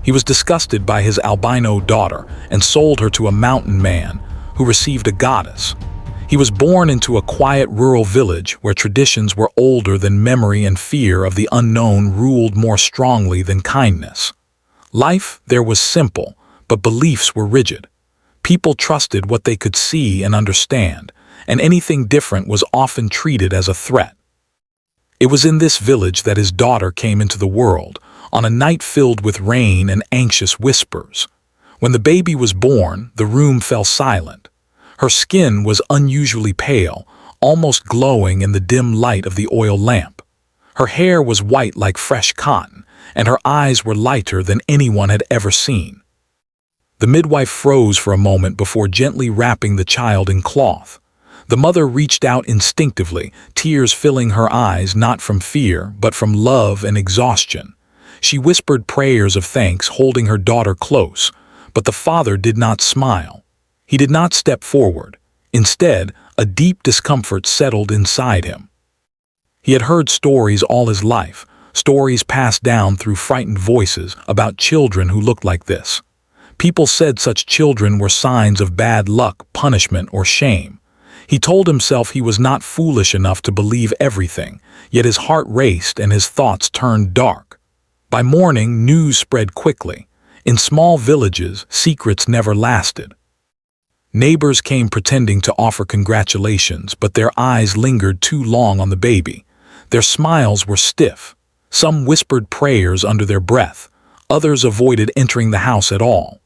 He was disgusted by his albino daughter and sold her to a mountain man who received a goddess. He was born into a quiet rural village where traditions were older than memory and fear of the unknown ruled more strongly than kindness. Life there was simple, but beliefs were rigid. People trusted what they could see and understand, and anything different was often treated as a threat. It was in this village that his daughter came into the world, on a night filled with rain and anxious whispers. When the baby was born, the room fell silent. Her skin was unusually pale, almost glowing in the dim light of the oil lamp. Her hair was white like fresh cotton, and her eyes were lighter than anyone had ever seen. The midwife froze for a moment before gently wrapping the child in cloth. The mother reached out instinctively, tears filling her eyes not from fear, but from love and exhaustion. She whispered prayers of thanks, holding her daughter close, but the father did not smile. He did not step forward. Instead, a deep discomfort settled inside him. He had heard stories all his life, stories passed down through frightened voices about children who looked like this. People said such children were signs of bad luck, punishment, or shame. He told himself he was not foolish enough to believe everything, yet his heart raced and his thoughts turned dark. By morning, news spread quickly. In small villages, secrets never lasted. Neighbors came pretending to offer congratulations, but their eyes lingered too long on the baby. Their smiles were stiff. Some whispered prayers under their breath. Others avoided entering the house at all.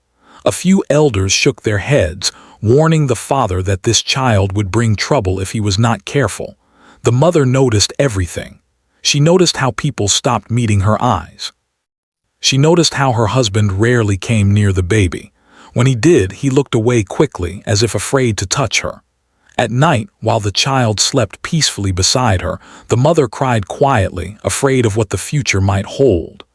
A few elders shook their heads, warning the father that this child would bring trouble if he was not careful. The mother noticed everything. She noticed how people stopped meeting her eyes. She noticed how her husband rarely came near the baby. When he did, he looked away quickly, as if afraid to touch her. At night, while the child slept peacefully beside her, the mother cried quietly, afraid of what the future might hold.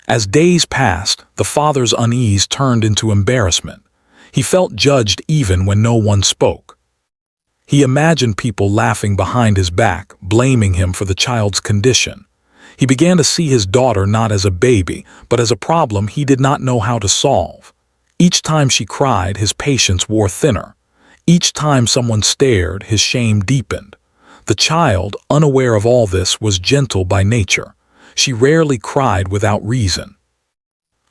As days passed, the father's unease turned into embarrassment. He felt judged even when no one spoke. He imagined people laughing behind his back, blaming him for the child's condition. He began to see his daughter not as a baby, but as a problem he did not know how to solve. Each time she cried, his patience wore thinner. Each time someone stared, his shame deepened. The child, unaware of all this, was gentle by nature. She rarely cried without reason.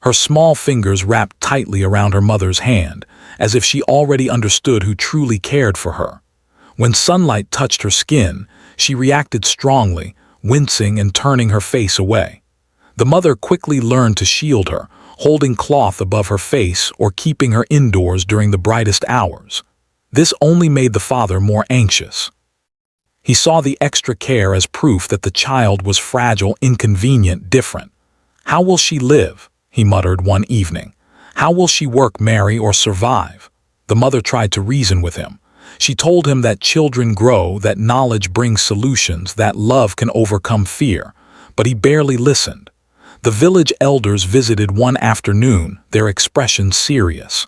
Her small fingers wrapped tightly around her mother's hand, as if she already understood who truly cared for her. When sunlight touched her skin, she reacted strongly, wincing and turning her face away. The mother quickly learned to shield her, holding cloth above her face or keeping her indoors during the brightest hours. This only made the father more anxious. He saw the extra care as proof that the child was fragile, inconvenient, different. "How will she live?" he muttered one evening. "How will she work, marry, or survive?" The mother tried to reason with him. She told him that children grow, that knowledge brings solutions, that love can overcome fear. But he barely listened. The village elders visited one afternoon, their expressions serious.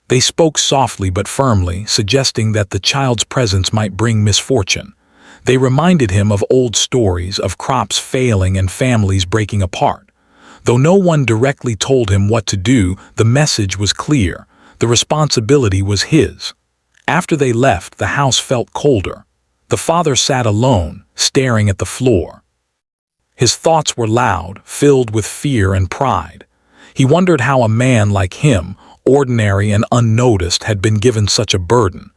They spoke softly but firmly, suggesting that the child's presence might bring misfortune. They reminded him of old stories, of crops failing and families breaking apart. Though no one directly told him what to do, the message was clear. The responsibility was his. After they left, the house felt colder. The father sat alone, staring at the floor. His thoughts were loud, filled with fear and pride. He wondered how a man like him, ordinary and unnoticed, had been given such a burden.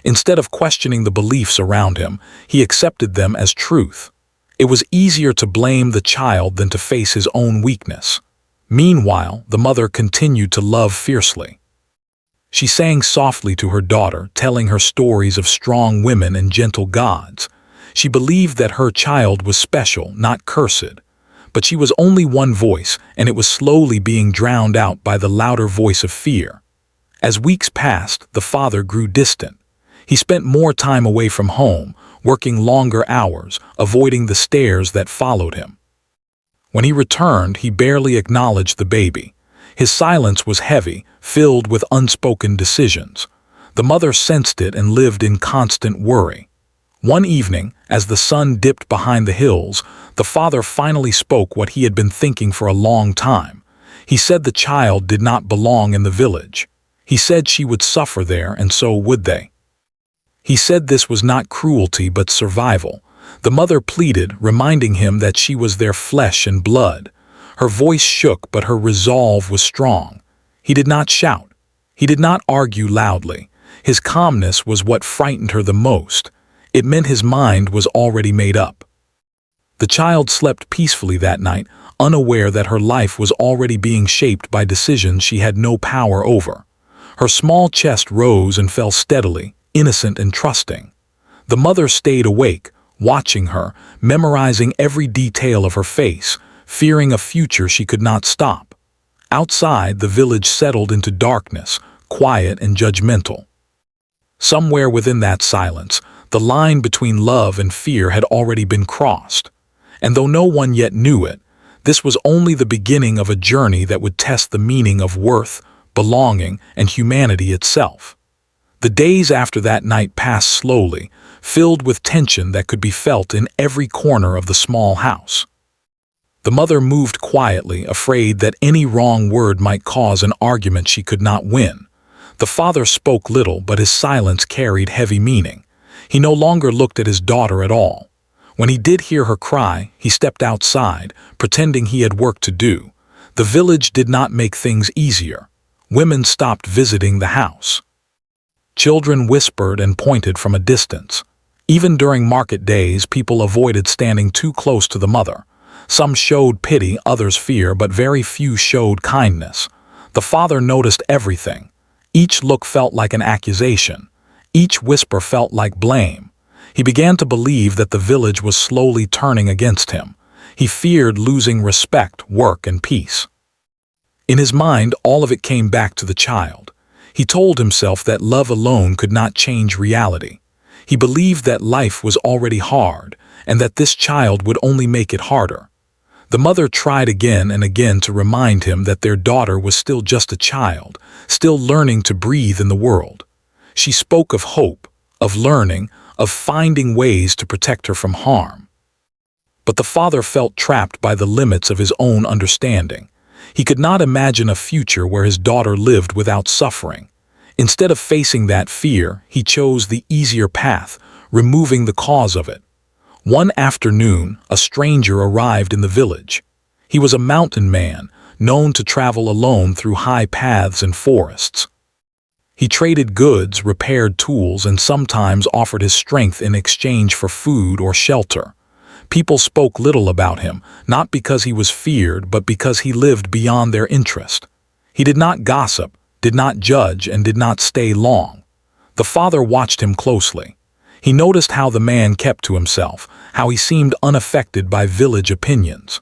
Instead of questioning the beliefs around him, he accepted them as truth. It was easier to blame the child than to face his own weakness. Meanwhile, the mother continued to love fiercely. She sang softly to her daughter, telling her stories of strong women and gentle gods. She believed that her child was special, not cursed. But she was only one voice, and it was slowly being drowned out by the louder voice of fear. As weeks passed, the father grew distant. He spent more time away from home, working longer hours, avoiding the stares that followed him. When he returned, he barely acknowledged the baby. His silence was heavy, filled with unspoken decisions. The mother sensed it and lived in constant worry. One evening, as the sun dipped behind the hills, the father finally spoke what he had been thinking for a long time. He said the child did not belong in the village. He said she would suffer there, and so would they. He said this was not cruelty but survival. The mother pleaded, reminding him that she was their flesh and blood. Her voice shook, but her resolve was strong. He did not shout. He did not argue loudly. His calmness was what frightened her the most. It meant his mind was already made up. The child slept peacefully that night, unaware that her life was already being shaped by decisions she had no power over. Her small chest rose and fell steadily, innocent and trusting. The mother stayed awake, watching her, memorizing every detail of her face, fearing a future she could not stop. Outside, the village settled into darkness, quiet and judgmental. Somewhere within that silence, the line between love and fear had already been crossed. And though no one yet knew it, this was only the beginning of a journey that would test the meaning of worth, belonging, and humanity itself. The days after that night passed slowly, filled with tension that could be felt in every corner of the small house. The mother moved quietly, afraid that any wrong word might cause an argument she could not win. The father spoke little, but his silence carried heavy meaning. He no longer looked at his daughter at all. When he did hear her cry, he stepped outside, pretending he had work to do. The village did not make things easier. Women stopped visiting the house. Children whispered and pointed from a distance. Even during market days, people avoided standing too close to the mother. Some showed pity, others fear, but very few showed kindness. The father noticed everything. Each look felt like an accusation. Each whisper felt like blame. He began to believe that the village was slowly turning against him. He feared losing respect, work, and peace. In his mind, all of it came back to the child. He told himself that love alone could not change reality. He believed that life was already hard, and that this child would only make it harder. The mother tried again and again to remind him that their daughter was still just a child, still learning to breathe in the world. She spoke of hope, of learning, of finding ways to protect her from harm. But the father felt trapped by the limits of his own understanding. He could not imagine a future where his daughter lived without suffering. Instead of facing that fear, he chose the easier path, removing the cause of it. One afternoon, a stranger arrived in the village. He was a mountain man, known to travel alone through high paths and forests. He traded goods, repaired tools, and sometimes offered his strength in exchange for food or shelter. People spoke little about him, not because he was feared, but because he lived beyond their interest. He did not gossip, did not judge, and did not stay long. The father watched him closely. He noticed how the man kept to himself, how he seemed unaffected by village opinions.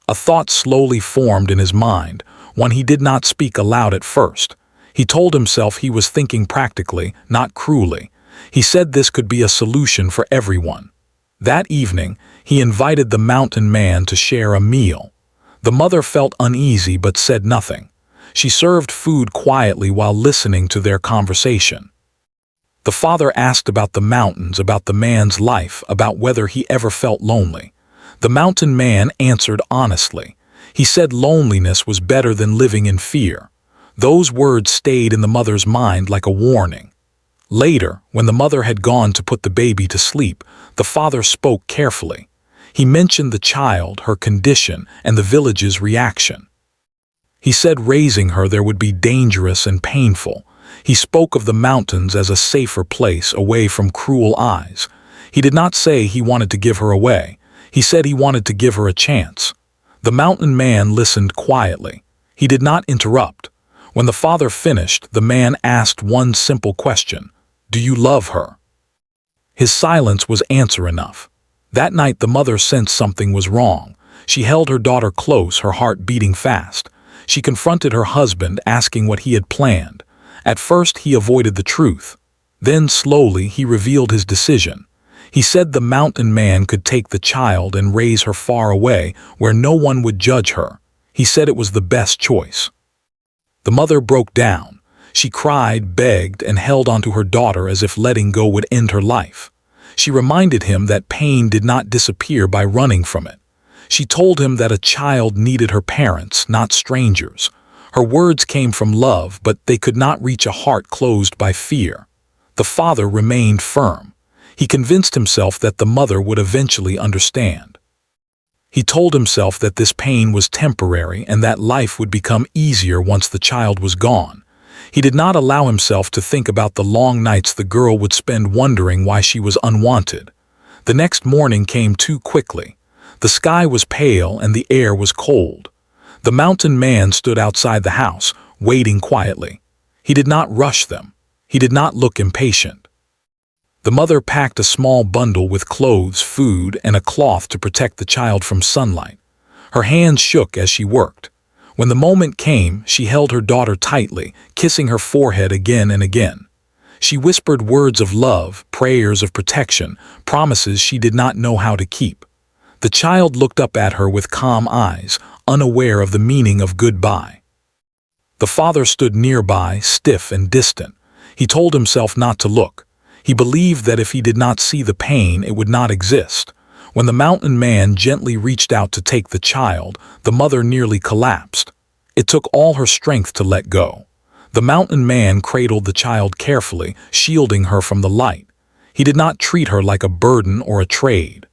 A thought slowly formed in his mind, one he did not speak aloud at first. He told himself he was thinking practically, not cruelly. He said this could be a solution for everyone. That evening, he invited the mountain man to share a meal. The mother felt uneasy but said nothing. She served food quietly while listening to their conversation. The father asked about the mountains, about the man's life, about whether he ever felt lonely. The mountain man answered honestly. He said loneliness was better than living in fear. Those words stayed in the mother's mind like a warning. Later, when the mother had gone to put the baby to sleep, the father spoke carefully. He mentioned the child, her condition, and the village's reaction. He said raising her there would be dangerous and painful. He spoke of the mountains as a safer place, away from cruel eyes. He did not say he wanted to give her away. He said he wanted to give her a chance. The mountain man listened quietly. He did not interrupt. When the father finished, the man asked one simple question: "Do you love her?" His silence was answer enough. That night the mother sensed something was wrong. She held her daughter close, her heart beating fast. She confronted her husband, asking what he had planned. At first he avoided the truth. Then slowly he revealed his decision. He said the mountain man could take the child and raise her far away, where no one would judge her. He said it was the best choice. The mother broke down. She cried, begged, and held onto her daughter as if letting go would end her life. She reminded him that pain did not disappear by running from it. She told him that a child needed her parents, not strangers. Her words came from love, but they could not reach a heart closed by fear. The father remained firm. He convinced himself that the mother would eventually understand. He told himself that this pain was temporary and that life would become easier once the child was gone. He did not allow himself to think about the long nights the girl would spend wondering why she was unwanted. The next morning came too quickly. The sky was pale and the air was cold. The mountain man stood outside the house, waiting quietly. He did not rush them. He did not look impatient. The mother packed a small bundle with clothes, food, and a cloth to protect the child from sunlight. Her hands shook as she worked. When the moment came, she held her daughter tightly, kissing her forehead again and again. She whispered words of love, prayers of protection, promises she did not know how to keep. The child looked up at her with calm eyes, unaware of the meaning of goodbye. The father stood nearby, stiff and distant. He told himself not to look. He believed that if he did not see the pain, it would not exist. When the mountain man gently reached out to take the child, the mother nearly collapsed. It took all her strength to let go. The mountain man cradled the child carefully, shielding her from the light. He did not treat her like a burden or a trade.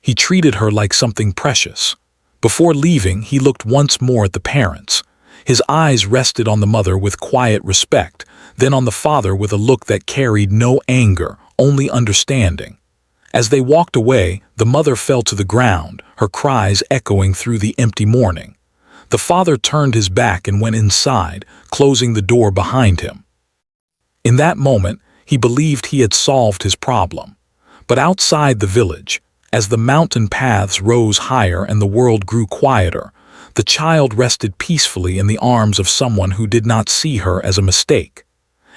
He treated her like something precious. Before leaving, he looked once more at the parents. His eyes rested on the mother with quiet respect, then on the father with a look that carried no anger, only understanding. As they walked away, the mother fell to the ground, her cries echoing through the empty morning. The father turned his back and went inside, closing the door behind him. In that moment, he believed he had solved his problem. But outside the village, as the mountain paths rose higher and the world grew quieter, the child rested peacefully in the arms of someone who did not see her as a mistake.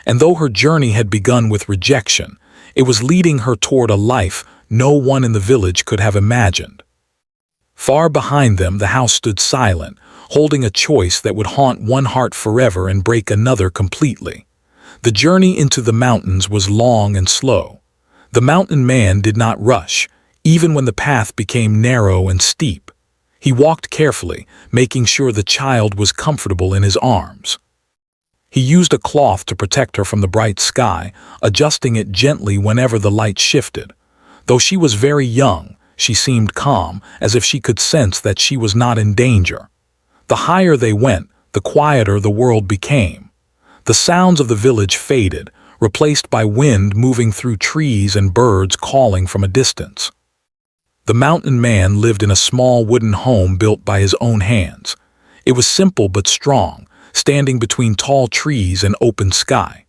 And though her journey had begun with rejection, it was leading her toward a life no one in the village could have imagined. Far behind them, the house stood silent, holding a choice that would haunt one heart forever and break another completely. The journey into the mountains was long and slow. The mountain man did not rush, even when the path became narrow and steep. He walked carefully, making sure the child was comfortable in his arms. He used a cloth to protect her from the bright sky, adjusting it gently whenever the light shifted. Though she was very young, she seemed calm, as if she could sense that she was not in danger. The higher they went, the quieter the world became. The sounds of the village faded, replaced by wind moving through trees and birds calling from a distance. The mountain man lived in a small wooden home built by his own hands. It was simple but strong, standing between tall trees and open sky.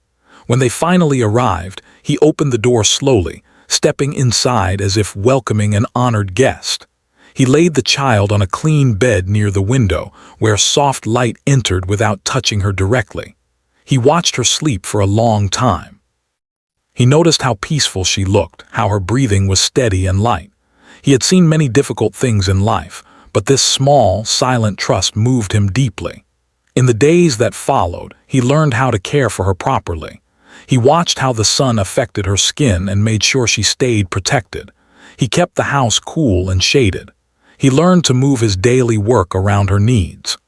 When they finally arrived, he opened the door slowly, stepping inside as if welcoming an honored guest. He laid the child on a clean bed near the window, where soft light entered without touching her directly. He watched her sleep for a long time. He noticed how peaceful she looked, how her breathing was steady and light. He had seen many difficult things in life, but this small, silent trust moved him deeply. In the days that followed, he learned how to care for her properly. He watched how the sun affected her skin and made sure she stayed protected. He kept the house cool and shaded. He learned to move his daily work around her needs.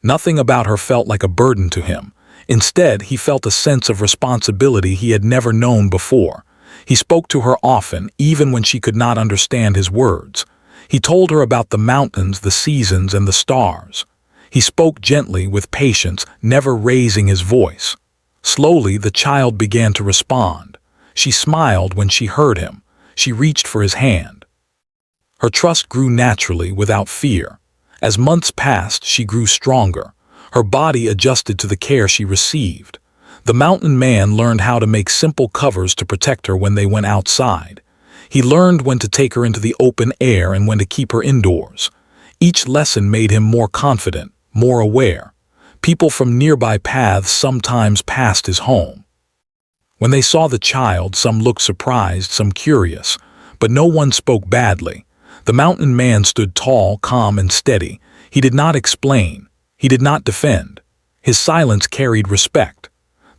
Nothing about her felt like a burden to him. Instead, he felt a sense of responsibility he had never known before. He spoke to her often, even when she could not understand his words. He told her about the mountains, the seasons, and the stars. He spoke gently, with patience, never raising his voice. Slowly, the child began to respond. She smiled when she heard him. She reached for his hand. Her trust grew naturally, without fear. As months passed, she grew stronger. Her body adjusted to the care she received. The mountain man learned how to make simple covers to protect her when they went outside. He learned when to take her into the open air and when to keep her indoors. Each lesson made him more confident, more aware. People from nearby paths sometimes passed his home. When they saw the child, some looked surprised, some curious, but no one spoke badly. The mountain man stood tall, calm, and steady. He did not explain. He did not defend. His silence carried respect.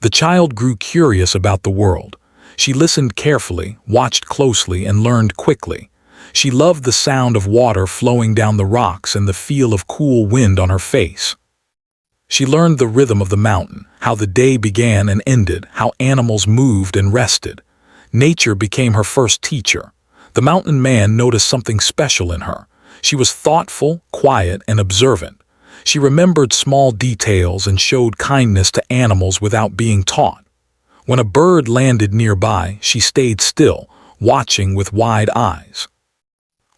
The child grew curious about the world. She listened carefully, watched closely, and learned quickly. She loved the sound of water flowing down the rocks and the feel of cool wind on her face. She learned the rhythm of the mountain, how the day began and ended, how animals moved and rested. Nature became her first teacher. The mountain man noticed something special in her. She was thoughtful, quiet, and observant. She remembered small details and showed kindness to animals without being taught. When a bird landed nearby, she stayed still, watching with wide eyes.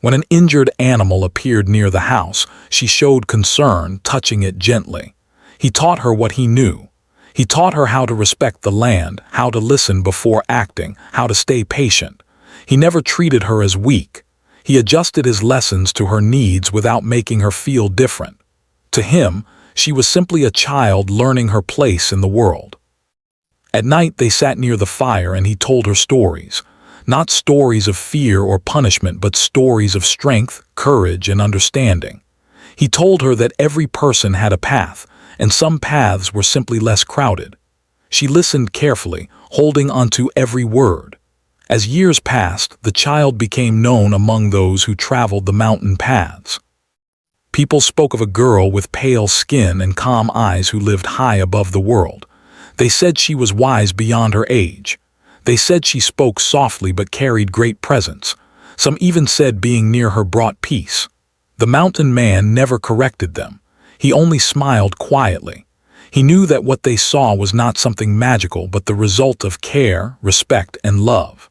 When an injured animal appeared near the house, she showed concern, touching it gently. He taught her what he knew. He taught her how to respect the land, how to listen before acting, how to stay patient. He never treated her as weak. He adjusted his lessons to her needs without making her feel different. To him, she was simply a child learning her place in the world. At night they sat near the fire and he told her stories. Not stories of fear or punishment, but stories of strength, courage, and understanding. He told her that every person had a path, and some paths were simply less crowded. She listened carefully, holding onto every word. As years passed, the child became known among those who traveled the mountain paths. People spoke of a girl with pale skin and calm eyes who lived high above the world. They said she was wise beyond her age. They said she spoke softly but carried great presence. Some even said being near her brought peace. The mountain man never corrected them. He only smiled quietly. He knew that what they saw was not something magical but the result of care, respect, and love.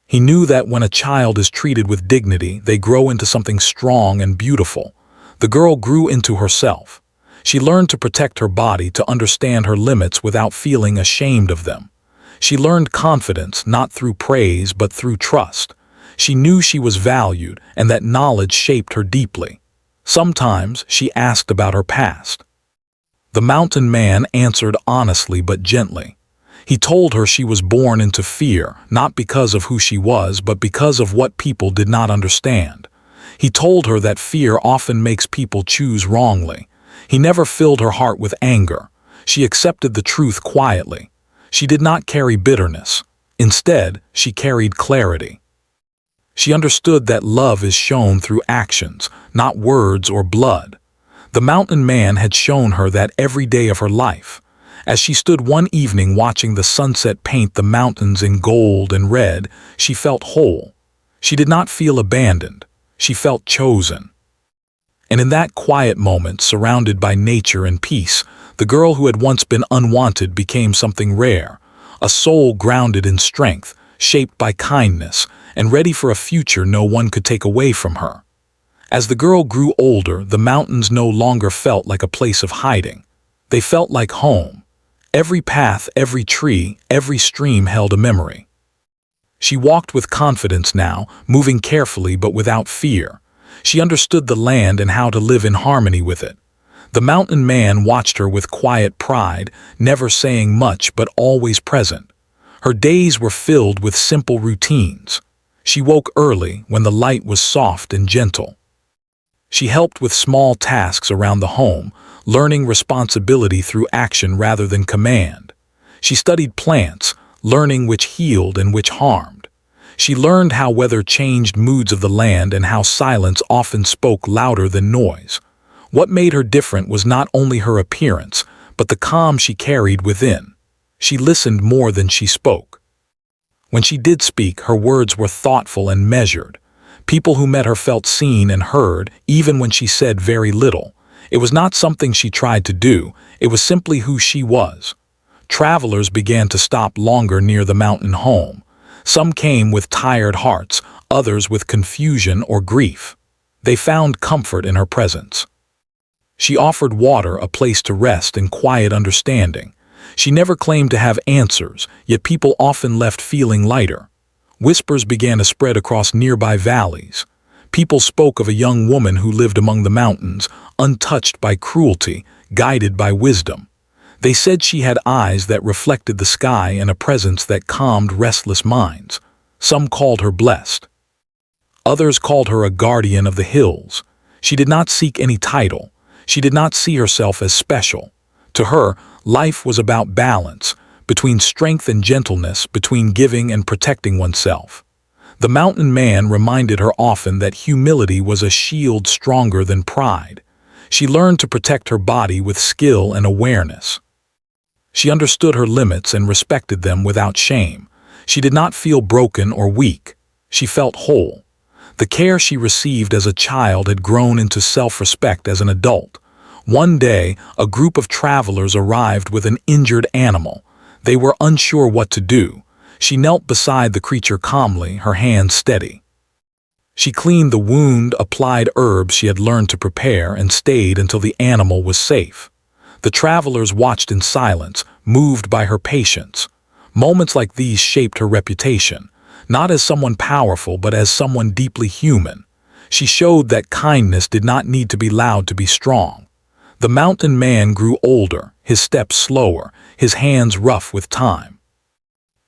He knew that when a child is treated with dignity, they grow into something strong and beautiful. The girl grew into herself. She learned to protect her body, to understand her limits without feeling ashamed of them. She learned confidence not through praise but through trust. She knew she was valued and that knowledge shaped her deeply. Sometimes she asked about her past. The mountain man answered honestly but gently. He told her she was born into fear, not because of who she was, but because of what people did not understand. He told her that fear often makes people choose wrongly. He never filled her heart with anger. She accepted the truth quietly. She did not carry bitterness. Instead, she carried clarity. She understood that love is shown through actions, not words or blood. The mountain man had shown her that every day of her life. As she stood one evening watching the sunset paint the mountains in gold and red, she felt whole. She did not feel abandoned. She felt chosen. And in that quiet moment, surrounded by nature and peace, the girl who had once been unwanted became something rare, a soul grounded in strength, shaped by kindness, and ready for a future no one could take away from her. As the girl grew older, the mountains no longer felt like a place of hiding. They felt like home. Every path, every tree, every stream held a memory. She walked with confidence now, moving carefully but without fear. She understood the land and how to live in harmony with it. The mountain man watched her with quiet pride, never saying much but always present. Her days were filled with simple routines. She woke early when the light was soft and gentle. She helped with small tasks around the home, learning responsibility through action rather than command. She studied plants, learning which healed and which harmed. She learned how weather changed moods of the land and how silence often spoke louder than noise. What made her different was not only her appearance, but the calm she carried within. She listened more than she spoke. When she did speak, her words were thoughtful and measured. People who met her felt seen and heard, even when she said very little. It was not something she tried to do, it was simply who she was. Travelers began to stop longer near the mountain home. Some came with tired hearts, others with confusion or grief. They found comfort in her presence. She offered water, a place to rest, and quiet understanding. She never claimed to have answers, yet people often left feeling lighter. Whispers began to spread across nearby valleys. People spoke of a young woman who lived among the mountains, untouched by cruelty, guided by wisdom. They said she had eyes that reflected the sky and a presence that calmed restless minds. Some called her blessed. Others called her a guardian of the hills. She did not seek any title. She did not see herself as special. To her, life was about balance, between strength and gentleness, between giving and protecting oneself. The mountain man reminded her often that humility was a shield stronger than pride. She learned to protect her body with skill and awareness. She understood her limits and respected them without shame. She did not feel broken or weak. She felt whole. The care she received as a child had grown into self-respect as an adult. One day, a group of travelers arrived with an injured animal. They were unsure what to do. She knelt beside the creature calmly, her hands steady. She cleaned the wound, applied herbs she had learned to prepare, and stayed until the animal was safe. The travelers watched in silence, moved by her patience. Moments like these shaped her reputation, not as someone powerful but as someone deeply human. She showed that kindness did not need to be loud to be strong. The mountain man grew older, his steps slower, his hands rough with time.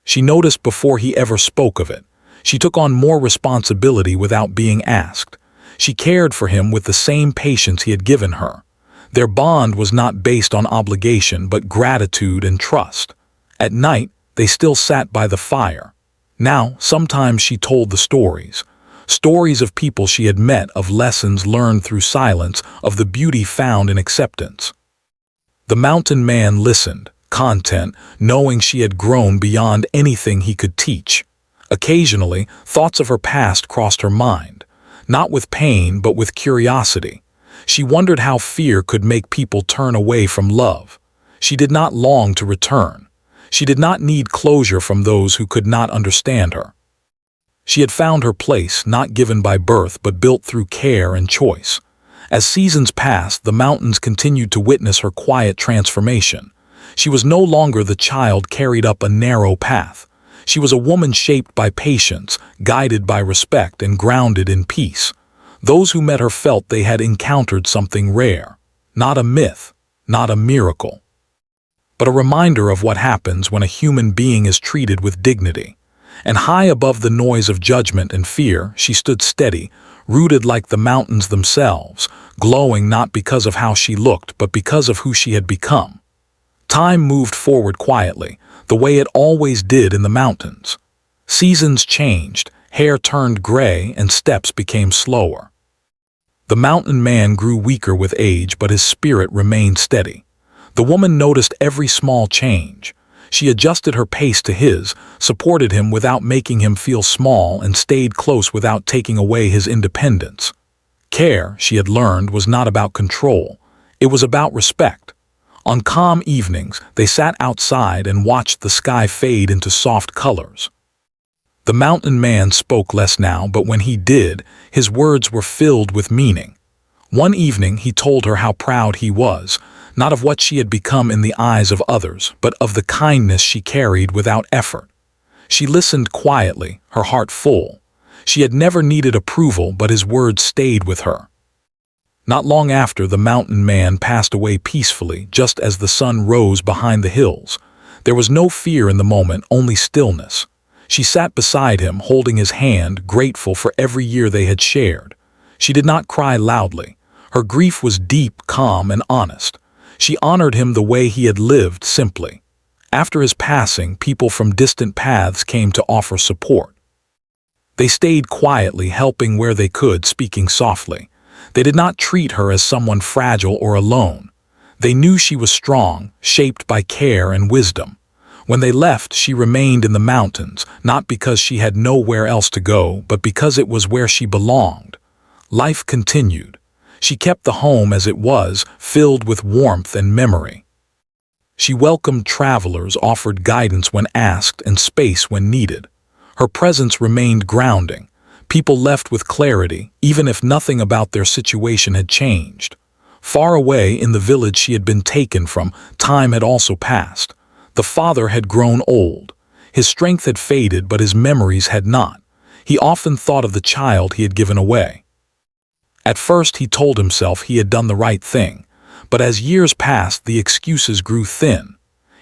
She noticed before he ever spoke of it. She took on more responsibility without being asked. She cared for him with the same patience he had given her. Their bond was not based on obligation but gratitude and trust. At night, they still sat by the fire. Now, sometimes she told the stories. Stories of people she had met, of lessons learned through silence, of the beauty found in acceptance. The mountain man listened, content, knowing she had grown beyond anything he could teach. Occasionally, thoughts of her past crossed her mind, not with pain but with curiosity. She wondered how fear could make people turn away from love. She did not long to return. She did not need closure from those who could not understand her. She had found her place, not given by birth but built through care and choice. As seasons passed, the mountains continued to witness her quiet transformation. She was no longer the child carried up a narrow path. She was a woman shaped by patience, guided by respect, and grounded in peace. Those who met her felt they had encountered something rare. Not a myth, not a miracle, but a reminder of what happens when a human being is treated with dignity. And high above the noise of judgment and fear, she stood steady, rooted like the mountains themselves, glowing not because of how she looked, but because of who she had become. Time moved forward quietly, the way it always did in the mountains. Seasons changed, hair turned gray, and steps became slower. The mountain man grew weaker with age, but his spirit remained steady. The woman noticed every small change. She adjusted her pace to his, supported him without making him feel small, and stayed close without taking away his independence. Care, she had learned, was not about control. It was about respect. On calm evenings, they sat outside and watched the sky fade into soft colors. The mountain man spoke less now, but when he did, his words were filled with meaning. One evening, he told her how proud he was, not of what she had become in the eyes of others, but of the kindness she carried without effort. She listened quietly, her heart full. She had never needed approval, but his words stayed with her. Not long after, the mountain man passed away peacefully, just as the sun rose behind the hills. There was no fear in the moment, only stillness. She sat beside him, holding his hand, grateful for every year they had shared. She did not cry loudly. Her grief was deep, calm, and honest. She honored him the way he had lived, simply. After his passing, people from distant paths came to offer support. They stayed quietly, helping where they could, speaking softly. They did not treat her as someone fragile or alone. They knew she was strong, shaped by care and wisdom. When they left, she remained in the mountains, not because she had nowhere else to go, but because it was where she belonged. Life continued. She kept the home as it was, filled with warmth and memory. She welcomed travelers, offered guidance when asked, and space when needed. Her presence remained grounding. People left with clarity, even if nothing about their situation had changed. Far away in the village she had been taken from, time had also passed. The father had grown old. His strength had faded, but his memories had not. He often thought of the child he had given away. At first he told himself he had done the right thing, but as years passed, the excuses grew thin.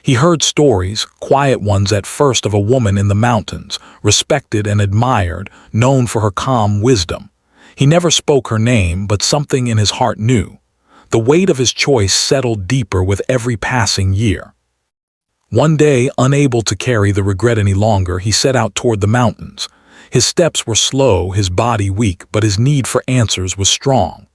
He heard stories, quiet ones at first, of a woman in the mountains, respected and admired, known for her calm wisdom. He never spoke her name, but something in his heart knew. The weight of his choice settled deeper with every passing year. One day, unable to carry the regret any longer, he set out toward the mountains. His steps were slow, his body weak, but his need for answers was strong.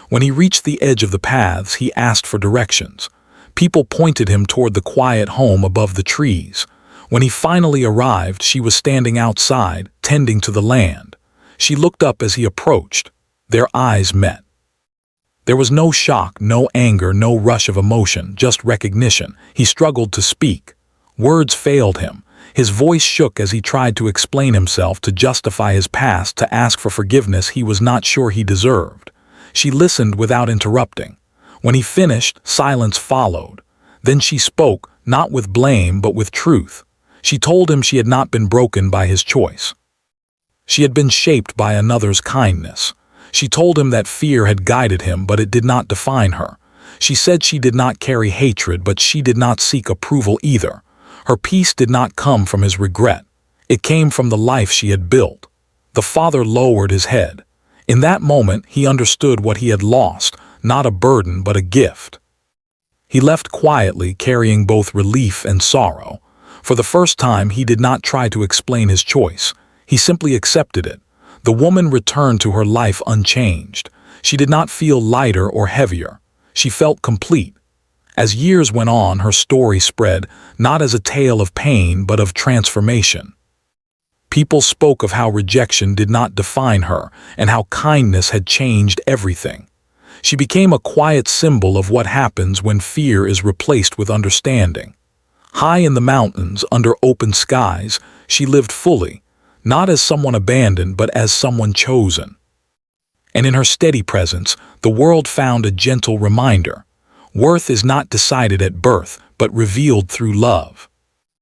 When he reached the edge of the paths, he asked for directions. People pointed him toward the quiet home above the trees. When he finally arrived, she was standing outside, tending to the land. She looked up as he approached. Their eyes met. There was no shock, no anger, no rush of emotion, just recognition. He struggled to speak. Words failed him. His voice shook as he tried to explain himself, to justify his past, to ask for forgiveness he was not sure he deserved. She listened without interrupting. When he finished, silence followed. Then she spoke, not with blame but with truth. She told him she had not been broken by his choice. She had been shaped by another's kindness. She told him that fear had guided him, but it did not define her. She said she did not carry hatred, but she did not seek approval either. Her peace did not come from his regret. It came from the life she had built. The father lowered his head. In that moment, he understood what he had lost, not a burden but a gift. He left quietly, carrying both relief and sorrow. For the first time, he did not try to explain his choice. He simply accepted it. The woman returned to her life unchanged. She did not feel lighter or heavier. She felt complete. As years went on, her story spread, not as a tale of pain but of transformation. People spoke of how rejection did not define her and how kindness had changed everything. She became a quiet symbol of what happens when fear is replaced with understanding. High in the mountains, under open skies, she lived fully, not as someone abandoned but as someone chosen. And in her steady presence, the world found a gentle reminder. Worth is not decided at birth, but revealed through love.